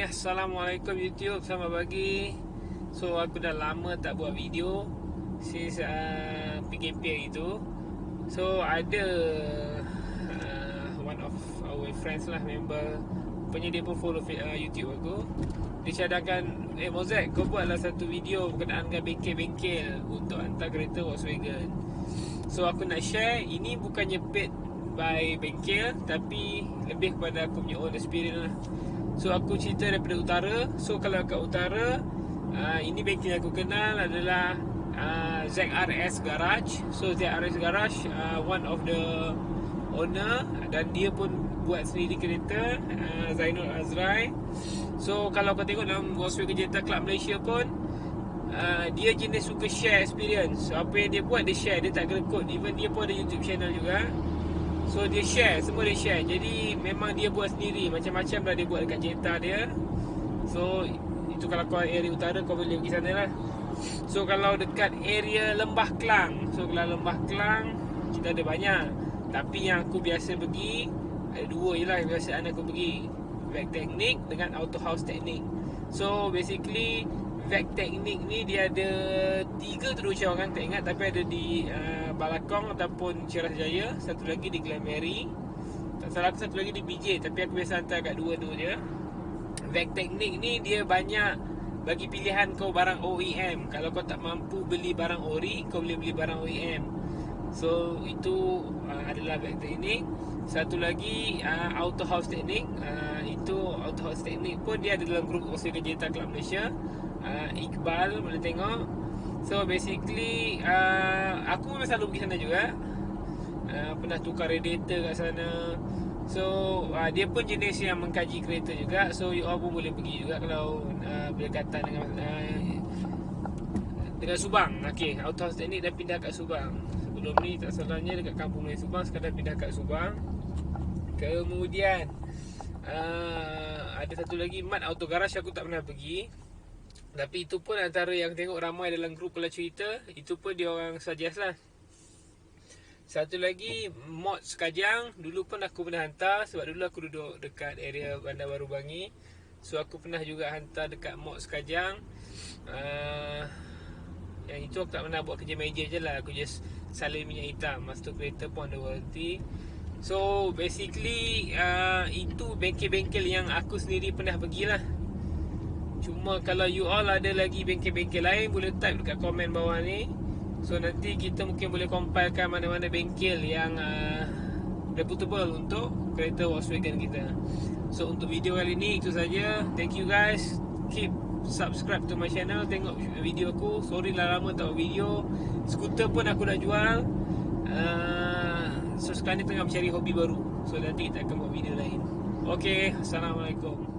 Assalamualaikum YouTube, selamat pagi. So aku dah lama tak buat video since PKP itu. So ada one of our friends lah, member punya, dia pun follow YouTube aku. Dia cadangkan, Mozak, kau buatlah satu video berkenaan dengan bengkel-bengkel untuk hantar kereta Volkswagen. So aku nak share, ini bukannya paid by bengkel, tapi lebih kepada aku punya own experience lah. So aku cerita daripada utara. So kalau kat utara, ini bengkel yang aku kenal adalah ZRS Garage. So ZRS Garage, one of the owner, dan dia pun buat sendiri kereta, Zainul Azrai. So kalau kau tengok dalam Volkswagen Jetta Club Malaysia pun, dia jenis suka share experience. So apa yang dia buat, dia share, dia tak gerekut. Even dia pun ada YouTube channel juga. So dia share, semua dia share. Jadi memang dia buat sendiri, macam-macam dah dia buat dekat Jetta dia. So itu kalau kau area utara, kau boleh pergi sana lah. So kalau dekat area Lembah Kelang, so kalau Lembah Kelang kita ada banyak, tapi yang aku biasa pergi ada dua je lah yang biasaan aku pergi, Vagtechnic dengan Autohauz Technic. So basically Vagtechnic ni dia ada 3 tu macam orang tak ingat, tapi ada di Balakong ataupun Ceras Jaya, satu lagi di Glameri, tak salah aku satu lagi di BJ, tapi aku biasa hantar kat dua-dua je. Vagtechnic ni dia banyak bagi pilihan kau barang OEM. Kalau kau tak mampu beli barang ori, kau boleh beli barang OEM. So itu adalah Vagtechnic. Satu lagi Autohauz Technic. Itu Autohauz Technic pun dia ada dalam grup Volkswagen Jetta Club Malaysia. Iqbal boleh tengok. So basically aku memang selalu pergi sana juga. Pernah tukar radiator kat sana. So dia pun jenis yang mengkaji kereta juga. So you all pun boleh pergi juga kalau berdekatan dengan Subang. Okay, Autohauz Technic dah pindah kat Subang. Sebelum ni tak salahnya dekat kampung Melayu Subang, sekarang pindah kat Subang. Kemudian ada satu lagi, Mat Auto Garage, aku tak pernah pergi. Tapi itu pun antara yang tengok ramai dalam grup kalau cerita, itu pun dia orang suggest lah. Satu lagi Modz Kajang, dulu pun aku pernah hantar, sebab dulu aku duduk dekat area Bandar Baru Bangi. So aku pernah juga hantar dekat Modz Kajang. Yang itu aku tak pernah buat kerja meja je lah, aku just salin minyak hitam. Masa tu kereta pun ada warranty. So basically itu bengkel-bengkel yang aku sendiri pernah pergilah. Cuma kalau you all ada lagi bengkel-bengkel lain, boleh type dekat komen bawah ni. So nanti kita mungkin boleh compilekan mana-mana bengkel yang reputable untuk kereta Volkswagen kita. So untuk video kali ni itu saja. Thank you guys. Keep subscribe to my channel, tengok video aku. Sorry lah lama tak buat video. Skuter pun aku dah jual. So sekarang ni tengah mencari hobi baru. So nanti kita akan buat video lain. Okay, Assalamualaikum.